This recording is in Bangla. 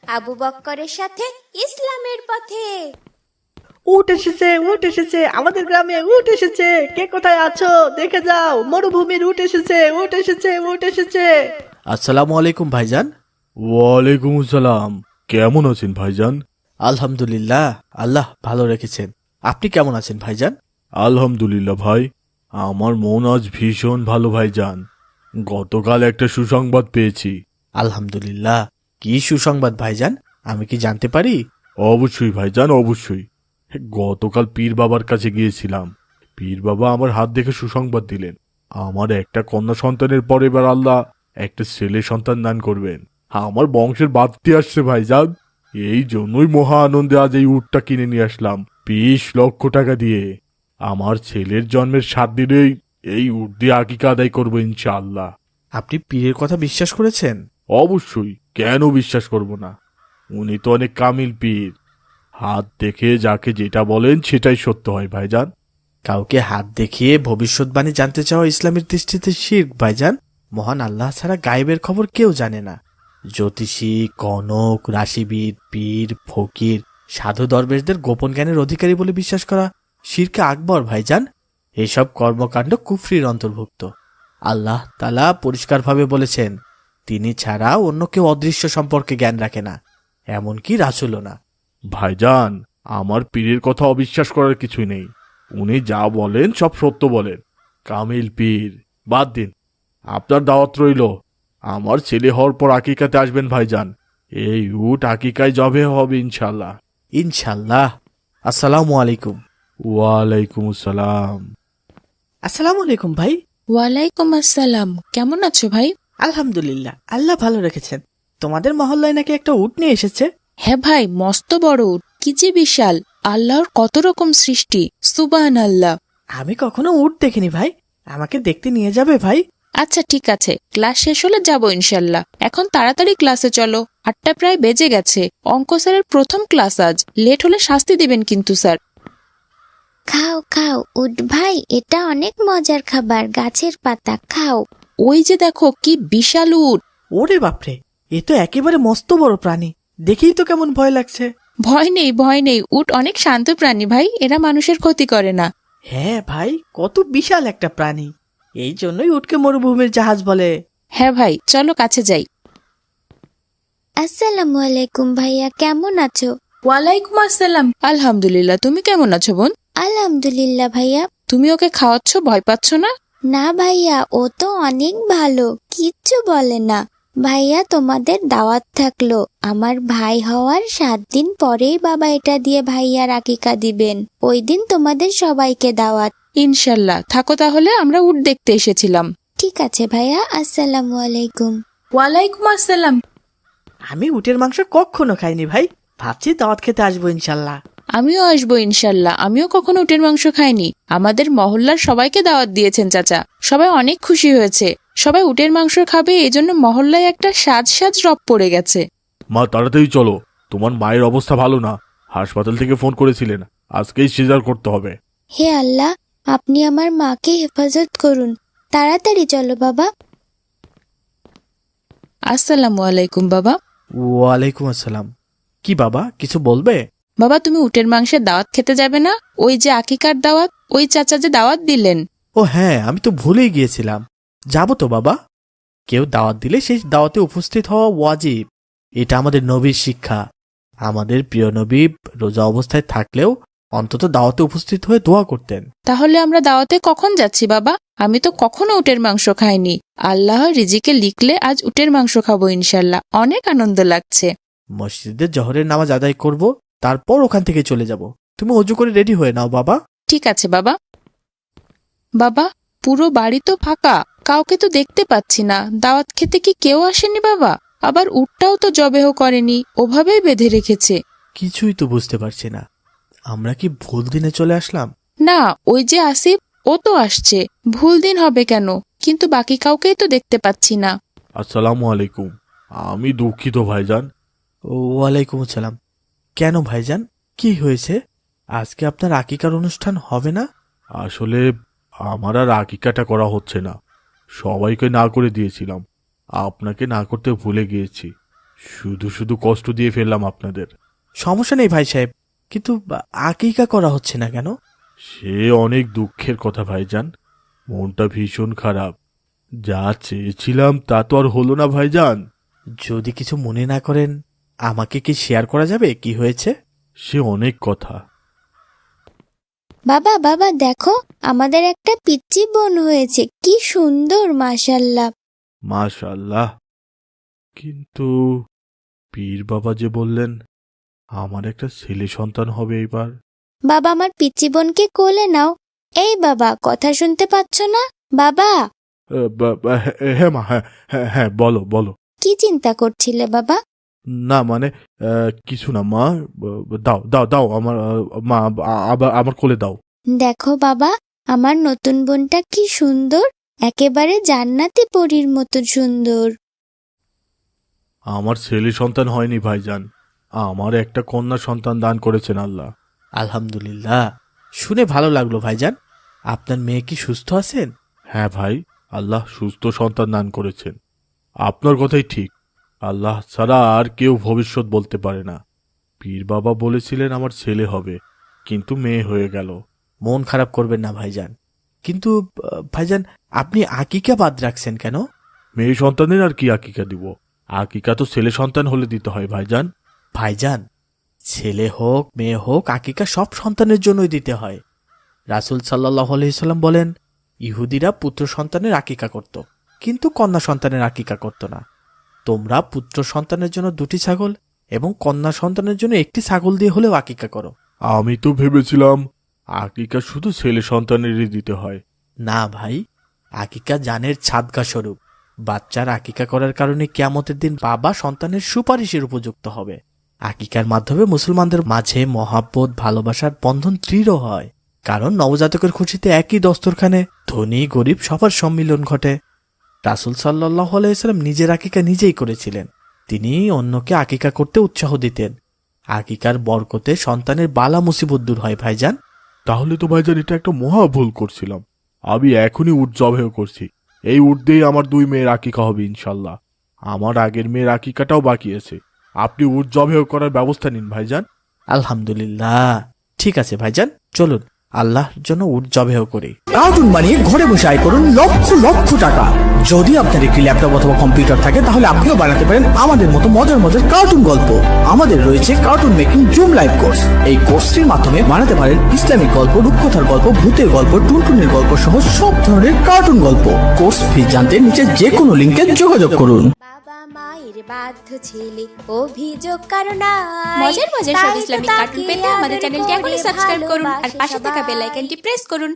আবু বক্করের সাথে ইসলামের পথে। উট এসেছে, উট এসেছে, আমাদের গ্রামে উট এসেছে। কে কোথায় আছো দেখে যাও, মরুভূমির উট এসেছে, উট এসেছে, উট এসেছে। আসসালামু আলাইকুম ভাইজান। ওয়ালাইকুম আসসালাম। কেমন আছেন ভাইজান? আলহামদুলিল্লাহ, আল্লাহ ভালো রেখেছেন। আপনি কেমন আছেন ভাইজান? আলহামদুলিল্লাহ ভাই, আমার মন আজ ভীষণ ভালো ভাইজান। গতকাল একটা সুসংবাদ পেয়েছি। আলহামদুলিল্লাহ, কি সুসংবাদ ভাইজান, আমি কি জানতে পারি? অবশ্যই ভাইজান, অবশ্যই। গতকাল পীর বাবার কাছে গিয়েছিলাম। পীর বাবা আমার হাত দেখে সুসংবাদ দিলেন। আমার একটা কন্যা সন্তানের পর এবার আল্লাহ একটা ছেলে সন্তান দান করবেন। আমার বংশের বাড়তি আসছে ভাইজান। এই জন্যই মহা আনন্দে আজ এই উটটা কিনে নিয়ে আসলাম 20 লক্ষ টাকা দিয়ে। আমার ছেলের জন্মের 7 দিনেই এই উট দিয়ে আকিকা আদায় করবো ইনশাআল্লাহ। আপনি পীরের কথা বিশ্বাস করেছেন? অবশ্যই, কেন বিশ্বাস করব না? উনি তো অনেক কামিল পীর। হাত দেখে যাকে যেটা বলেন সেটাই সত্য হয় ভাইজান। কাউকে হাত দেখিয়ে ভবিষ্যৎবাণী জানতে চাওয়া ইসলামের দৃষ্টিতে শিরক ভাইজান। মহান আল্লাহ ছাড়া গায়েবের খবর কেউ জানে না। জ্যোতিষী, কনক, রাশিবিদ, পীর, ফকির, সাধু দরবেশদের গোপন জ্ঞানের অধিকারী বলে বিশ্বাস করা শিরকে আকবর ভাইজান। এসব কর্মকাণ্ড কুফরির অন্তর্ভুক্ত। আল্লাহ তাআলা পরিষ্কারভাবে বলেছেন, তিনি ছাড়া অন্য কেউ অদৃশ্য সম্পর্কে জ্ঞান রাখে না, এমনকি রাসূলও না। ভাইজান, আমার পীরের কথা অবিশ্বাস করার কিছুই নেই। উনি যা বলেন সব সত্য বলেন। কামিল পীর। বাদ দিন, আপনার দাওয়াত রইল। আমার ছেলে হওয়ার পর আকিকাতে আসবেন ভাইজান। এই উট আকিকায় জবে হবে ইনশাল্লাহ। ইনশাল্লাহ। আসসালামু আলাইকুম। ওয়ালাইকুম আসসালাম। আসসালামু আলাইকুম ভাই। ওয়ালাইকুম আসসালাম। কেমন আছো ভাই? আলহামদুলিল্লাহ, আল্লাহ ভালো রেখেছেন। তোমাদের মহল্লায় নাকি একটা উট নিয়ে এসেছে? হ্যাঁ ভাই, মস্ত বড় উট, কি যে বিশাল। আল্লাহর কত রকম সৃষ্টি, সুবহানাল্লাহ। আমি কখনো উট দেখিনি ভাই, আমাকে দেখতে নিয়ে যাবে ভাই? আচ্ছা ঠিক আছে, ক্লাস শেষ হলে যাবো ইনশাল্লাহ। এখন তাড়াতাড়ি ক্লাসে চলো, 8টা প্রায় বেজে গেছে। অঙ্ক স্যারের প্রথম ক্লাস আজ, লেট হলে শাস্তি দিবেন কিন্তু স্যার। খাও খাও উট ভাই, এটা অনেক মজার খাবার, গাছের পাতা খাও। ওই যে দেখো কি বিশাল উট। ওরে বাপরে, এ তো একেবারে মস্ত বড় প্রাণী, দেখেই তো কেমন ভয় লাগছে। ভয় নেই ভয় নেই, উট অনেক শান্ত প্রাণী ভাই, এরা মানুষের ক্ষতি করে না। হ্যাঁ ভাই, কত বিশাল একটা প্রাণী, এই জন্যই উটকে মরুভূমির জাহাজ বলে। হ্যাঁ ভাই, চলো কাছে যাই। আসসালামু আলাইকুম ভাইয়া, কেমন আছো? ওয়ালাইকুম আসসালাম। আলহামদুলিল্লাহ, তুমি কেমন আছো বোন? আলহামদুলিল্লাহ ভাইয়া। তুমি ওকে খাওয়াচ্ছ, ভয় পাচ্ছ না? না ভাইয়া, ও তো অনেক ভালো, কিচ্ছু বলে না। ভাইয়া তোমাদের দাওয়াত থাকলো, আমার ভাই হওয়ার 7 দিন পরেই বাবা এটা দিয়ে ভাইয়ার আকিকা দিবেন। ওই দিন তোমাদের সবাইকে দাওয়াত। ইনশাল্লাহ, থাকো তাহলে, আমরা উট দেখতে এসেছিলাম। ঠিক আছে ভাইয়া, আসসালামু আলাইকুম। ওয়ালাইকুম আসসালাম। আমি উটের মাংস কখনো খাইনি ভাই, ভাবছি দাওয়াত খেতে আসবো ইনশাল্লাহ। আমিও আসবো ইনশাল্লাহ, আমিও কখনো উটের মাংস খাইনি। আমাদের মহল্লার সবাইকে দাওয়াত দিয়েছেন চাচা, সবাই অনেক খুশি হয়েছে। সবাই উটের মাংস খাবে, এই জন্য মহল্লায় একটা সাজ সাজ রব পড়ে গেছে। মা তাড়াতাড়ি চলো, তোমার মায়ের অবস্থা ভালো না। হাসপাতাল থেকে ফোন করেছিলেন, আজকেই সিজার করতে হবে। হে আল্লাহ, আপনি আমার মাকে হেফাজত করুন। তাড়াতাড়ি চলো বাবা। আসসালামু আলাইকুম বাবা। ওয়ালাইকুম আসসালাম। কি বাবা, কিছু বলবে? বাবা, তুমি উটের মাংসের দাওয়াত খেতে যাবে না? ওই যে আকিকার দাওয়াত, ওই চাচা যে দাওয়াত দিলেন। ও হ্যাঁ, আমি তো ভুলেই গিয়েছিলাম। যাবো তো বাবা। কেউ দাওয়াত দিলে সেই দাওয়াতে উপস্থিত হওয়া ওয়াজিব। এটা আমাদের নবীর শিক্ষা। আমাদের প্রিয় নবী রোজা অবস্থায় থাকলেও অন্তত দাওয়াতে উপস্থিত হয়ে দোয়া করতেন। তাহলে আমরা দাওয়াতে কখন যাচ্ছি বাবা? আমি তো কখনো উটের মাংস খাইনি। আল্লাহ রিজিকে লিখলে আজ উটের মাংস খাবো ইনশাল্লাহ, অনেক আনন্দ লাগছে। মসজিদে জহরের নামাজ আদায় করব, তারপর ওখান থেকে চলে যাব। তুমি অজু করে রেডি হয়ে নাও বাবা। ঠিক আছে বাবা। বাবা, পুরো বাড়ি তো ফাঁকা, কাউকে তো দেখতে পাচ্ছি না। দাওয়াত খেতে কি কেউ আসেনি বাবা? আবার উটটাও তো জবেহ করেনি, ওভাবেই বেঁধে রেখেছে। কিছুই তো বুঝতে পারছি না, আমরা কি ভুল দিনে চলে আসলাম? না, ওই যে আসিফ, ও তো আসছে। ভুল দিন হবে কেন? কিন্তু বাকি কাউকেই তো দেখতে পাচ্ছি না। আসসালামু আলাইকুম। আমি দুঃখিত ভাইজান। ওয়ালাইকুম আসসালাম। কেন ভাইজান, কি হয়েছে? আজকে আপনার আকিকার অনুষ্ঠান হবে না? আসলে আমার আর আকিকাটা করা হচ্ছে না। সবাইকে না করে দিয়েছিলাম, আপনাকে না করতে ভুলে গিয়েছি। শুধু শুধু কষ্ট দিয়ে ফেললাম আপনাদের। সমস্যা নেই ভাই সাহেব, কিন্তু আকিকা করা হচ্ছে না কেন? সে অনেক দুঃখের কথা ভাইজান, মনটা ভীষণ খারাপ। যা চেয়েছিলাম তা তো আর হলো না ভাইজান। যদি কিছু মনে না করেন আমাকে কি শেয়ার করা যাবে কি হয়েছে? সে অনেক কথা। বাবা বাবা দেখো, আমাদের একটা পিচ্চি বোন হয়েছে, কি সুন্দর মাশাল্লাহ। মাশাআল্লাহ, কিন্তু পীর বাবা যে বললেন আমার একটা ছেলে সন্তান হবে এবার। বাবা আমার পিচ্চি বোনকে কোলে নাও। এই বাবা, কথা শুনতে পাচ্ছ না বাবা? হ্যাঁ মা, হ্যাঁ হ্যাঁ হ্যাঁ, বলো বলো। কি চিন্তা করছিলে বাবা? না মানে কিছু না মা, দাও দাও দাও আমার মা, আবার আমার কোলে দাও। দেখো বাবা, আমার নতুন বোনটা কি সুন্দর, একেবারে জান্নাতি পরীর মতো সুন্দর। আমার ছেলে সন্তান হয়নি ভাইজান, আমার একটা কন্যা সন্তান দান করেছেন আল্লাহ। আলহামদুলিল্লাহ, শুনে ভালো লাগলো ভাইজান। আপনার মেয়ে কি সুস্থ আছেন? হ্যাঁ ভাই, আল্লাহ সুস্থ সন্তান দান করেছেন। আপনার কথাই ঠিক, আল্লাহ ছাড়া আর কেউ ভবিষ্যৎ বলতে পারে না। পীর বাবা বলেছিলেন আমার ছেলে হবে, কিন্তু মেয়ে হয়ে গেল। মন খারাপ করবেন না ভাইজান, কিন্তু ভাইজান আপনি আকিকা বাদ রাখছেন কেন? মেয়ে সন্তানের আর কি আকিকা দিব? আকিকা তো ছেলে সন্তান হলে দিতে হয় ভাইজান। ভাইজান, ছেলে হোক মেয়ে হোক আকিকা সব সন্তানের জন্যই দিতে হয়। রাসূল সাল্লাল্লাহু আলাইহি সাল্লাম বলেন, ইহুদিরা পুত্র সন্তানের আকিকা করত, কিন্তু কন্যা সন্তানের আকিকা করত না। তোমরা পুত্র সন্তানের জন্য 2টি ছাগল এবং কন্যা সন্তানের জন্য 1টি ছাগল দিয়ে হলেও আকিকা করো। আমি তো ভেবেছিলাম আকিকা শুধু ছেলে সন্তানেরই দিতে হয়। না ভাই, আকিকা জানের ছাদকা স্বরূপ। বাচ্চার আকিকা করার কারণে কিয়ামতের দিন বাবা সন্তানের সুপারিশের উপযুক্ত হবে। আকিকার মাধ্যমে মুসলমানদের মাঝে মহাব্বত ভালোবাসার বন্ধন দৃঢ় হয়, কারণ নবজাতকের খুশিতে একই দস্তরখানে ধনী গরিব সবার সম্মিলন ঘটে। রাসূল সাল্লাল্লাহু আলাইহি সাল্লাম নিজের আকিকা নিজেই করেছিলেন। তিনি অন্যকে আকিকা করতে উৎসাহ দিতেন। আকিকার বরকতে সন্তানের বালা মুসিবত দূর হয় ভাইজান। তাহলে তো ভাইজান এটা একটা মহা ভুল করছিলাম। আমি এখনই উট জবেহ করছি। এই উট দিয়েই আমার 2 মেয়ের আকিকা হবে ইনশাল্লাহ। আমার আগের মেয়ের আকিকাটাও বাকি আছে। আপনি উট জবেহ করার ব্যবস্থা নিন ভাইজান। আলহামদুলিল্লাহ, ঠিক আছে ভাইজান, চলুন আল্লাহর জন্য উট জবেহ করি। কার্টুন বানিয়ে ঘরে বসে আয় করুন লক্ষ লক্ষ টাকা। যদি আপনার একটি ল্যাপটপ অথবা কম্পিউটার থাকে তাহলে আপনিও বানাতে পারেন আমাদের মতো মজার মজার কার্টুন গল্প। আমাদের রয়েছে cartoon making zoom live course. এই কোর্সটির মাধ্যমে বানাতে পারেন ইসলামিক গল্প, রূপকথার গল্প, ভূতের গল্প, টুনটুনের গল্প সহ সব ধরনের কার্টুন গল্প। কোর্স ফি জানতে নিচে যে কোনো লিংকে যোগাযোগ করুন। বাবা মায়ের বাধ্য ছেলে, অভিযোগ কারণ মজার মজার সব ইসলামিক কার্টুন পেতে আমাদের চ্যানেলটি এখনই সাবস্ক্রাইব করুন আর পাশে থাকা বেল আইকনটি প্রেস করুন।